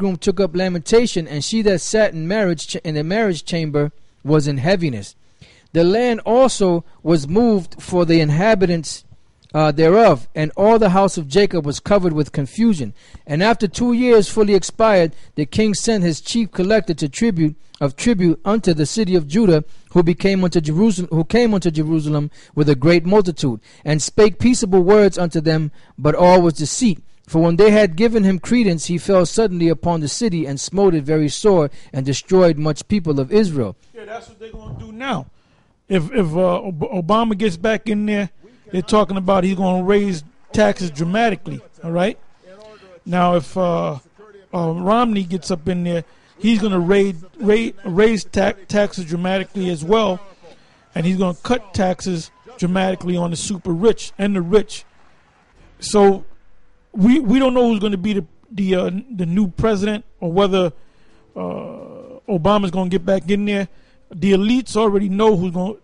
bridegroom took up lamentation, and she that sat in the marriage chamber was in heaviness. The land also was moved for the inhabitants thereof, and all the house of Jacob was covered with confusion. And after 2 years fully expired, the king sent his chief collector to tribute unto the city of Judah, who came unto Jerusalem with a great multitude, and spake peaceable words unto them, but all was deceit. For when they had given him credence, he fell suddenly upon the city, and smote it very sore, and destroyed much people of Israel. Yeah, that's what they're going to do now. If Obama gets back in there, they're talking about he's going to raise taxes dramatically. All right. Now, if Romney gets up in there, he's going to raise taxes dramatically as well, and he's going to cut taxes dramatically on the super rich and the rich. So we don't know who's going to be the new president, or whether Obama's going to get back in there. The elites already know who's going.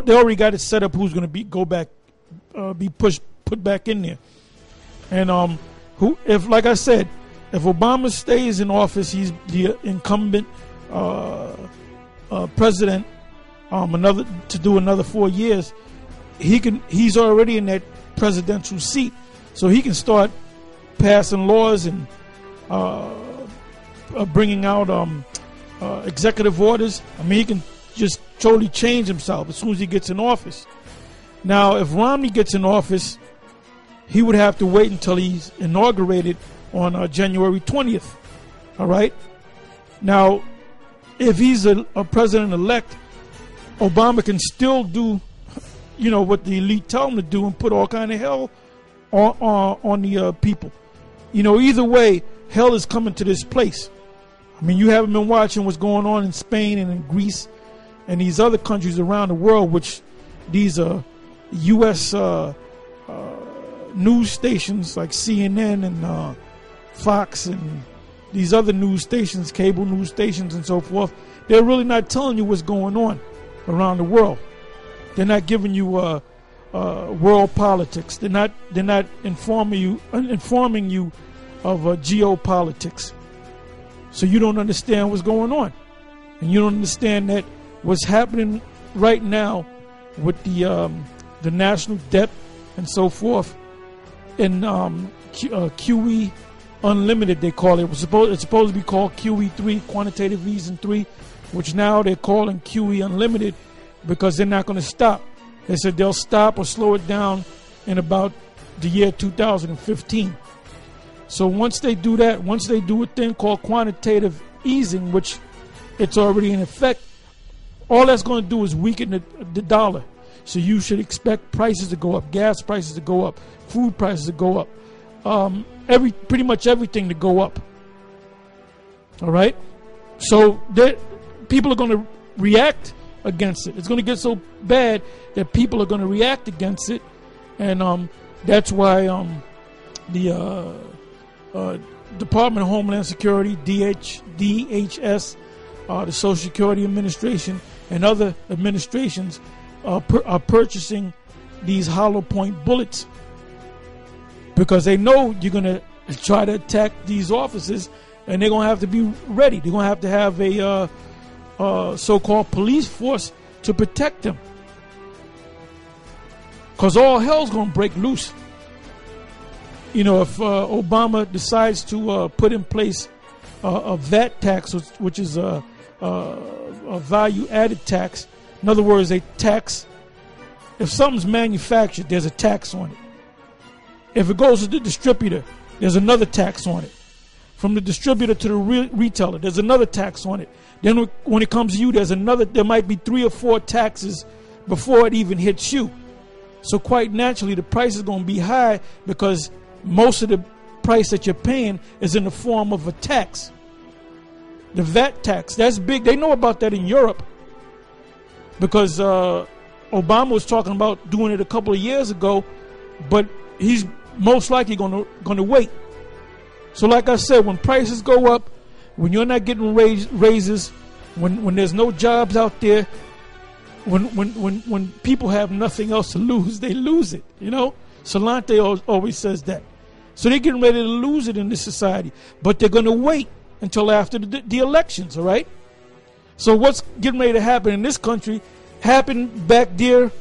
They already got it set up who's going to be put back in there. And like I said, if Obama stays in office, he's the incumbent president. To do another 4 years, he's already in that presidential seat, so he can start passing laws and bringing out executive orders. I mean, he can just totally change himself as soon as he gets in office. Now, if Romney gets in office, he would have to wait until he's inaugurated on January 20th. All right? Now, if he's a president-elect, Obama can still do, what the elite tell him to do, and put all kind of hell on the people. Either way, hell is coming to this place. I mean, you haven't been watching what's going on in Spain and in Greece and these other countries around the world, which these U.S. News stations like CNN and Fox and these other news stations, cable news stations and so forth, they're really not telling you what's going on around the world. They're not giving you world politics. They're not informing you of geopolitics. So you don't understand what's going on, and you don't understand that what's happening right now with the national debt and so forth, and QE Unlimited, they call it. It's supposed to be called QE3, Quantitative Easing 3, which now they're calling QE Unlimited because they're not going to stop. They said they'll stop or slow it down in about the year 2015. So once they do that, once they do a thing called quantitative easing, which it's already in effect, all that's going to do is weaken the dollar. So you should expect prices to go up, gas prices to go up, food prices to go up, pretty much everything to go up. All right? So people are going to react against it. It's going to get so bad that people are going to react against it, and that's why the Department of Homeland Security, DHS, the Social Security Administration, and other administrations are purchasing these hollow point bullets, because they know you're going to try to attack these offices, and they're going to have to be ready. They're going to have a so-called police force to protect them, because all hell's going to break loose. If Obama decides to put in place a VAT tax, which is a value-added tax. In other words, a tax. If something's manufactured, there's a tax on it. If it goes to the distributor, there's another tax on it. From the distributor to the retailer, there's another tax on it. Then when it comes to you, there might be 3 or 4 taxes before it even hits you. So quite naturally, the price is going to be high, because most of the price that you're paying is in the form of a tax. The VAT tax, that's big. They know about that in Europe, because Obama was talking about doing it a couple of years ago, but he's most likely going to wait. So like I said, when prices go up, when you're not getting raises, when there's no jobs out there, when people have nothing else to lose, they lose it. Solante always says that. So they're getting ready to lose it in this society, but they're going to wait until after the elections, all right? So what's getting ready to happen in this country happened back there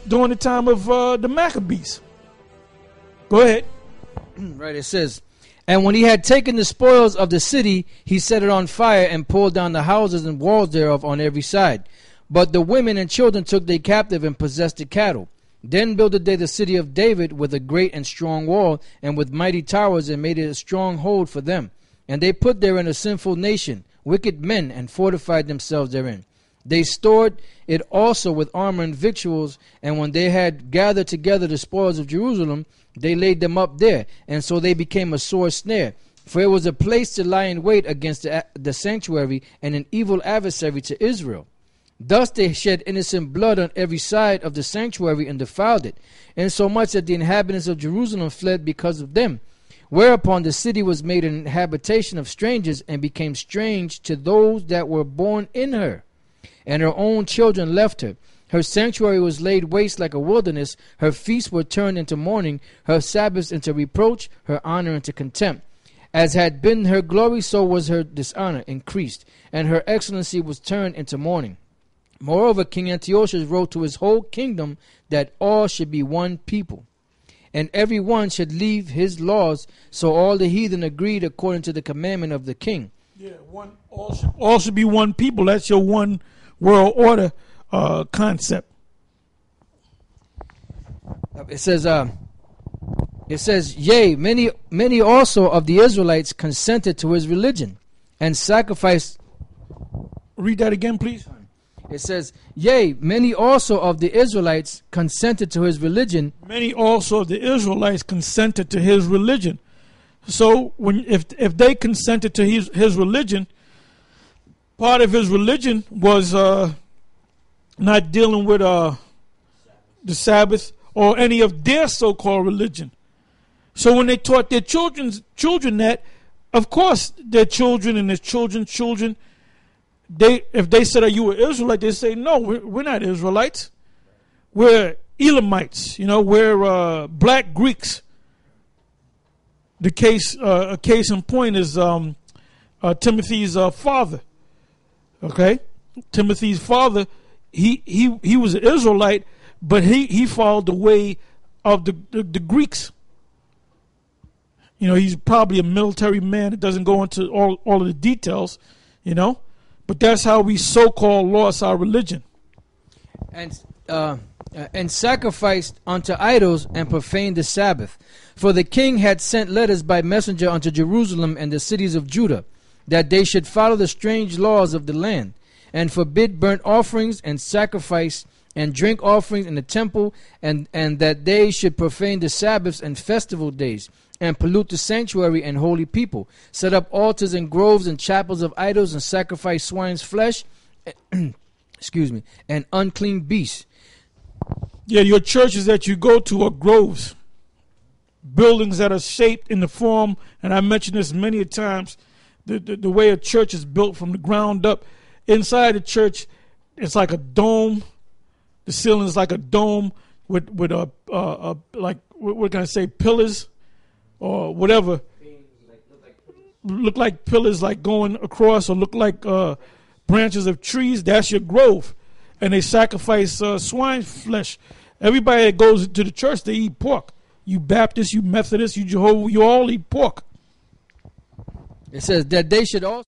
during the time of the Maccabees. Go ahead. Right, it says, and when he had taken the spoils of the city, he set it on fire and pulled down the houses and walls thereof on every side. But the women and children took they captive and possessed the cattle. Then builded they the city of David with a great and strong wall, and with mighty towers, and made it a strong hold for them. And they put therein a sinful nation, wicked men, and fortified themselves therein. They stored it also with armor and victuals, and when they had gathered together the spoils of Jerusalem, they laid them up there, and so they became a sore snare. For it was a place to lie in wait against the sanctuary, and an evil adversary to Israel. Thus they shed innocent blood on every side of the sanctuary and defiled it, insomuch that the inhabitants of Jerusalem fled because of them. Whereupon the city was made an habitation of strangers, and became strange to those that were born in her. And her own children left her. Her sanctuary was laid waste like a wilderness. Her feasts were turned into mourning, her Sabbaths into reproach, her honor into contempt. As had been her glory, so was her dishonor increased, and her excellency was turned into mourning. Moreover, King Antiochus wrote to his whole kingdom that all should be one people, and every one should leave his laws. So all the heathen agreed according to the commandment of the king. Yeah, all should be one people. That's your one world order concept. It says, yea, many also of the Israelites consented to his religion, and sacrificed. Read that again, please. It says, yea, many also of the Israelites consented to his religion. Many also of the Israelites consented to his religion. So if they consented to his religion, part of his religion was not dealing with the Sabbath or any of their so-called religion. So when they taught their children that, of course, their children and their children's children, if they said, are you an Israelite? They say, no, we're not Israelites. We're Elamites. We're black Greeks. A case in point is Timothy's father. Okay, Timothy's father, he was an Israelite, but he followed the way of the Greeks. He's probably a military man. It doesn't go into all of the details, but that's how we so-called lost our religion. And sacrificed unto idols and profaned the Sabbath. For the king had sent letters by messenger unto Jerusalem and the cities of Judah, that they should follow the strange laws of the land, and forbid burnt offerings and sacrifice and drink offerings in the temple, and that they should profane the Sabbaths and festival days, and pollute the sanctuary and holy people, set up altars and groves and chapels of idols, and sacrifice swine's flesh, and unclean beasts. Yeah, your churches that you go to are groves, buildings that are shaped in the form, and I mentioned this many times, the way a church is built from the ground up. Inside the church, it's like a dome. The ceiling is like a dome with like, what can I say, pillars or whatever. Look like pillars like going across, or look like branches of trees. That's your grove. And they sacrifice swine flesh. Everybody that goes to the church, they eat pork. You Baptists, you Methodists, you Jehovah, you all eat pork. It says that they should also